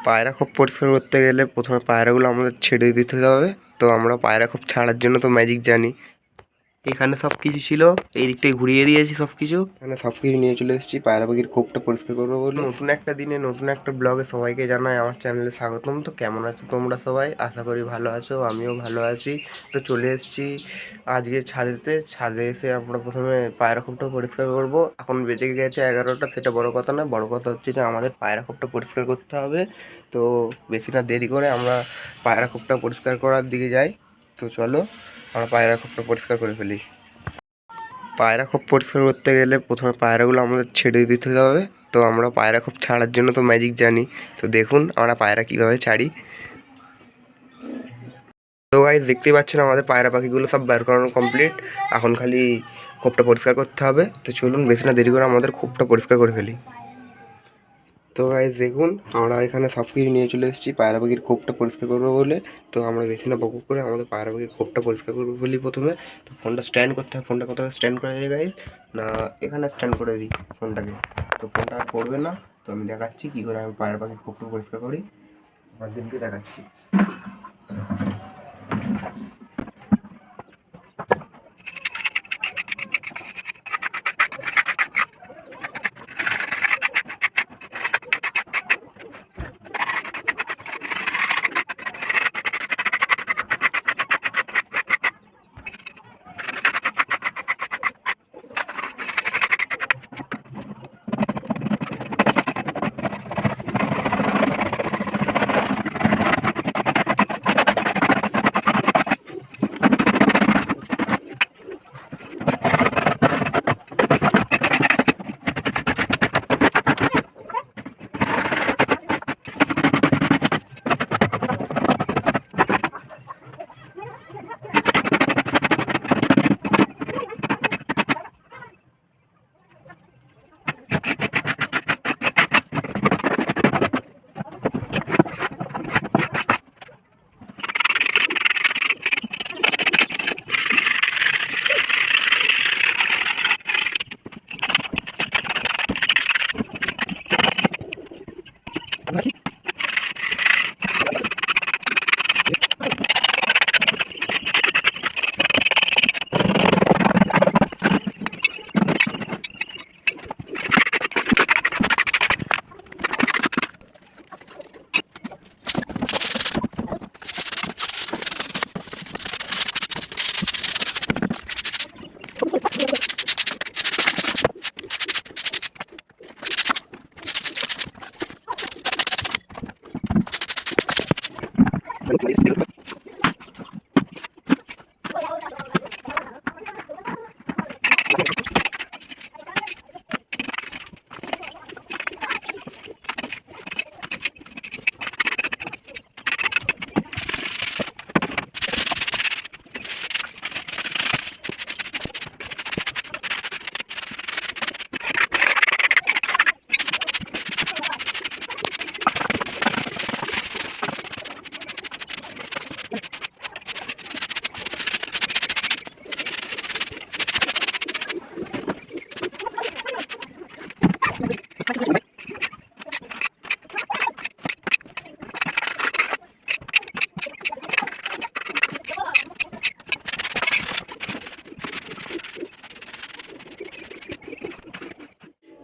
পায়রা খোপ পরিষ্কার করতে গেলে প্রথমে পায়রাগুলো আমাদের ছেড়ে দিতে হবে। তো আমরা পায়রা খোপ ছাড়ার জন্য তো ম্যাজিক জানি। এখানে সব কিছু ছিল, এই দিকটায় ঘুরিয়ে দিয়েছি সব কিছু। এখানে সব কিছু নিয়ে চলে এসেছি পায়রা পাখির খোপটা পরিষ্কার করবো বলে। নতুন একটা দিনে নতুন একটা ব্লগে সবাইকে জানাই আমার চ্যানেলে স্বাগতম। তো কেমন আছো তোমরা সবাই? আশা করি ভালো আছো, আমিও ভালো আছি। তো চলে এসেছি আজকে ছাদে এসে আমরা প্রথমে পায়রা খোপটা পরিষ্কার করব। এখন বেজে গেছে 11টা, সেটা বড় কথা না, বড় কথা হচ্ছে যে আমাদের পায়রা খোপটা পরিষ্কার করতে হবে। তো বেশি না দেরি করে আমরা পায়রা খোপটা পরিষ্কার করার দিকে যাই। তো চলো আমরা পায়রা খোপটা পরিষ্কার করে ফেলি। পায়রা খোপ পরিষ্কার করতে গেলে প্রথমে পায়রাগুলো আমাদের ছেড়ে দিতে হবে। তো আমরা পায়রা খোপ ছাড়ার জন্য তো ম্যাজিক জানি। তো দেখুন আমরা পায়রা কীভাবে ছাড়ি। তো গাইস দেখতেই পাচ্ছেন আমাদের পায়রা পাখিগুলো সব বের করানো কমপ্লিট। এখন খালি খোপটা পরিষ্কার করতে হবে। তো চলুন বেশি না দেরি করে আমাদের খোপটা পরিষ্কার করে ফেলি। তো গাইস দেখুন আমরা এখানে সব কিছু নিয়ে চলে এসেছি পায়রা পাখির খোপটা পরিষ্কার করবো বলে। তো আমরা বেশি না বক করে আমাদের পায়রা পাখির খোপটা পরিষ্কার করবো বলি প্রথমে। তো ফোনটা স্ট্যান্ড করতে হবে। ফোনটা কোথাও স্ট্যান্ড করা যায় গাইস? না এখানে স্ট্যান্ড করে দিই ফোনটাকে। তো ফোনটা আর পড়বে না। তো আমি দেখাচ্ছি কী করে আমি পায়রা পাখির খোপটা পরিষ্কার করি, আপনাদেরকে দেখাচ্ছি।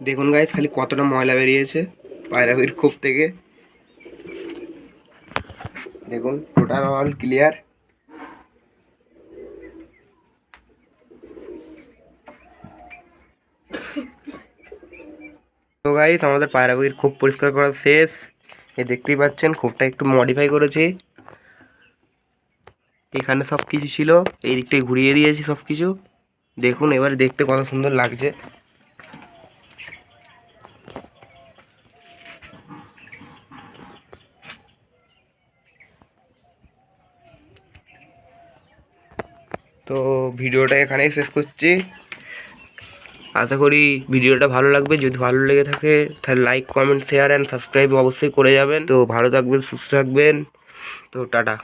দেখুন গাইস খালি কতটা ময়লা বেরিয়েছে পায়রা পাখির খোপ থেকে। দেখুন টোটাল অল ক্লিয়ার। তো গাইস আমাদের পায়রা পাখির খোপ পরিষ্কার করা শেষ। দেখতেই পাচ্ছেন খোপটা একটু মডিফাই করেছি। এখানে সব কিছু ছিল, এই দিকটায় ঘুরিয়ে দিয়েছি সব কিছু। দেখুন এবার দেখতে কত সুন্দর লাগছে। তো ভিডিওটা এখানেই শেষ করছি। আশা করি ভিডিওটা ভালো লাগবে। যদি ভালো লেগে থাকে তাহলে like comment share and subscribe অবশ্যই করে যাবেন। তো ভালো থাকবেন, সুস্থ থাকবেন। তো টাটা।